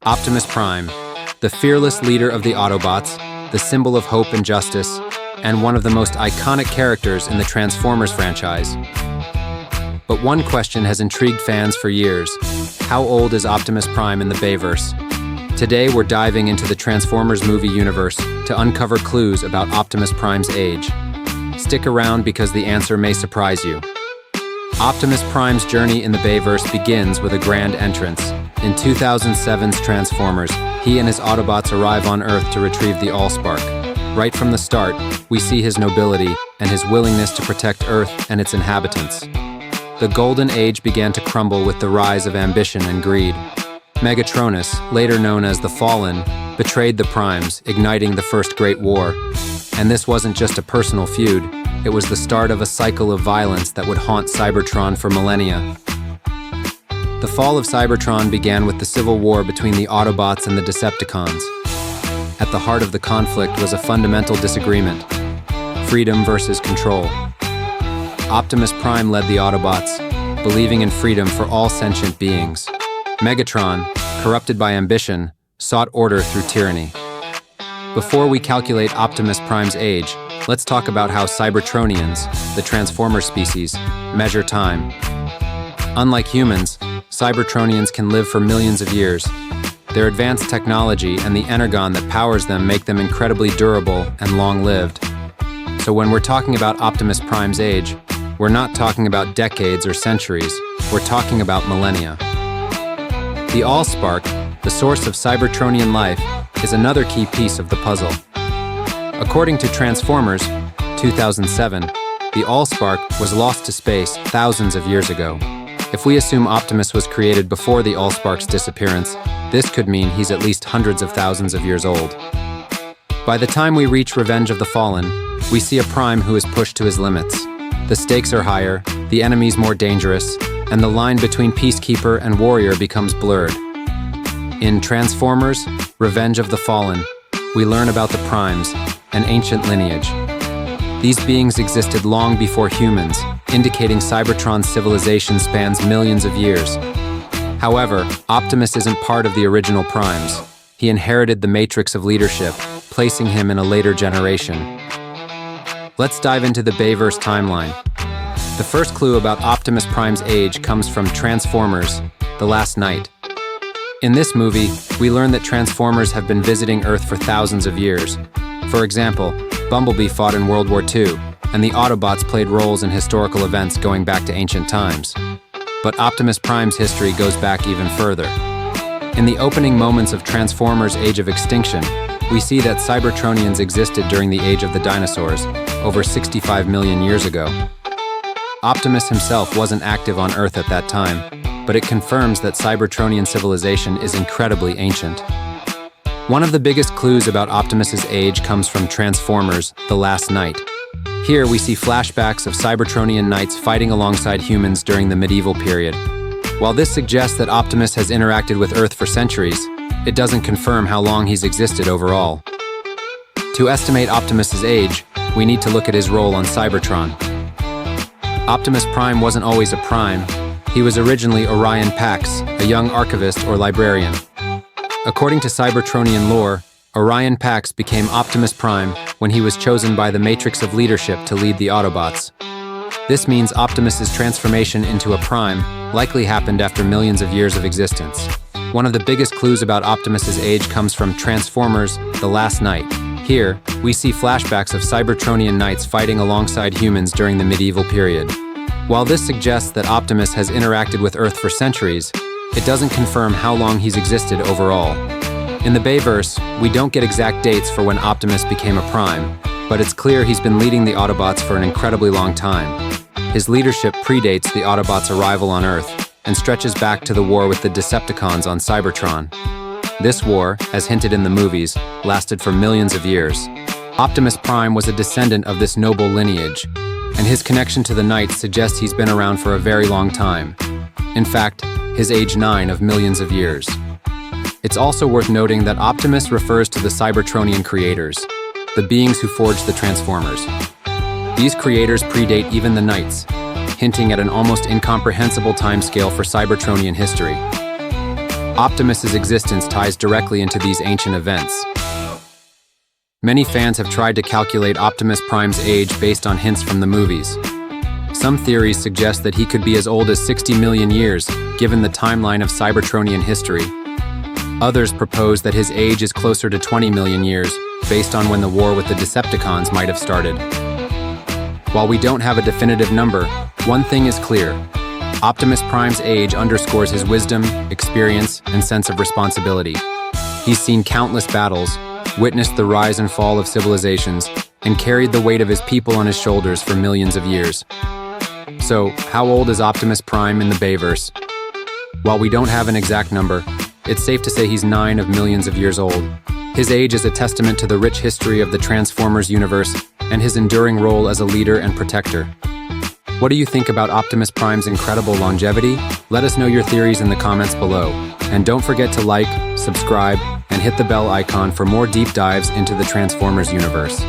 Optimus Prime, the fearless leader of the Autobots, the symbol of hope and justice, and one of the most iconic characters in the Transformers franchise. But one question has intrigued fans for years. How old is Optimus Prime in the Bayverse? Today we're diving into the Transformers movie universe to uncover clues about Optimus Prime's age. Stick around because the answer may surprise you. Optimus Prime's journey in the Bayverse begins with a grand entrance. In 2007's Transformers, he and his Autobots arrive on Earth to retrieve the AllSpark. Right from the start, we see his nobility and his willingness to protect Earth and its inhabitants. The Golden Age began to crumble with the rise of ambition and greed. Megatronus, later known as the Fallen, betrayed the Primes, igniting the First Great War. And this wasn't just a personal feud, it was the start of a cycle of violence that would haunt Cybertron for millennia. The fall of Cybertron began with the civil war between the Autobots and the Decepticons. At the heart of the conflict was a fundamental disagreement: freedom versus control. Optimus Prime led the Autobots, believing in freedom for all sentient beings. Megatron, corrupted by ambition, sought order through tyranny. Before we calculate Optimus Prime's age, let's talk about how Cybertronians, the Transformer species, measure time. Unlike humans, Cybertronians can live for millions of years. Their advanced technology and the energon that powers them make them incredibly durable and long-lived. So when we're talking about Optimus Prime's age, we're not talking about decades or centuries, we're talking about millennia. The AllSpark, the source of Cybertronian life, is another key piece of the puzzle. According to Transformers 2007, the AllSpark was lost to space thousands of years ago. If we assume Optimus was created before the AllSpark's disappearance, this could mean he's at least hundreds of thousands of years old. By the time we reach Revenge of the Fallen, we see a Prime who is pushed to his limits. The stakes are higher, the enemies more dangerous, and the line between peacekeeper and warrior becomes blurred. In Transformers: Revenge of the Fallen, we learn about the Primes, an ancient lineage. These beings existed long before humans, indicating Cybertron's civilization spans millions of years. However, Optimus isn't part of the original Primes. He inherited the matrix of leadership, placing him in a later generation. Let's dive into the Bayverse timeline. The first clue about Optimus Prime's age comes from Transformers: The Last Knight. In this movie, we learn that Transformers have been visiting Earth for thousands of years. For example, Bumblebee fought in World War II, and the Autobots played roles in historical events going back to ancient times. But Optimus Prime's history goes back even further. In the opening moments of Transformers: Age of Extinction, we see that Cybertronians existed during the age of the dinosaurs, over 65 million years ago. Optimus himself wasn't active on Earth at that time, but it confirms that Cybertronian civilization is incredibly ancient. One of the biggest clues about Optimus's age comes from Transformers: The Last Knight. Here we see flashbacks of Cybertronian knights fighting alongside humans during the medieval period. While this suggests that Optimus has interacted with Earth for centuries, it doesn't confirm how long he's existed overall. To estimate Optimus's age, we need to look at his role on Cybertron. Optimus Prime wasn't always a Prime. He was originally Orion Pax, a young archivist or librarian. According to Cybertronian lore, Orion Pax became Optimus Prime when he was chosen by the Matrix of Leadership to lead the Autobots. This means Optimus's transformation into a Prime likely happened after millions of years of existence. One of the biggest clues about Optimus's age comes from Transformers: The Last Knight. Here, we see flashbacks of Cybertronian knights fighting alongside humans during the medieval period. While this suggests that Optimus has interacted with Earth for centuries, it doesn't confirm how long he's existed overall. In the Bayverse, we don't get exact dates for when Optimus became a Prime, but it's clear he's been leading the Autobots for an incredibly long time. His leadership predates the Autobots' arrival on Earth and stretches back to the war with the Decepticons on Cybertron. This war, as hinted in the movies, lasted for millions of years. Optimus Prime was a descendant of this noble lineage, and his connection to the Knights suggests he's been around for a very long time. In fact, his age 9 of millions of years. It's also worth noting that Optimus refers to the Cybertronian creators, the beings who forged the Transformers. These creators predate even the Knights, hinting at an almost incomprehensible timescale for Cybertronian history. Optimus's existence ties directly into these ancient events. Many fans have tried to calculate Optimus Prime's age based on hints from the movies. Some theories suggest that he could be as old as 60 million years, given the timeline of Cybertronian history. Others propose that his age is closer to 20 million years, based on when the war with the Decepticons might have started. While we don't have a definitive number, one thing is clear. Optimus Prime's age underscores his wisdom, experience, and sense of responsibility. He's seen countless battles, witnessed the rise and fall of civilizations, and carried the weight of his people on his shoulders for millions of years. So, how old is Optimus Prime in the Bayverse? While we don't have an exact number, it's safe to say he's 9 of millions of years old. His age is a testament to the rich history of the Transformers universe and his enduring role as a leader and protector. What do you think about Optimus Prime's incredible longevity? Let us know your theories in the comments below. And don't forget to like, subscribe, and hit the bell icon for more deep dives into the Transformers universe.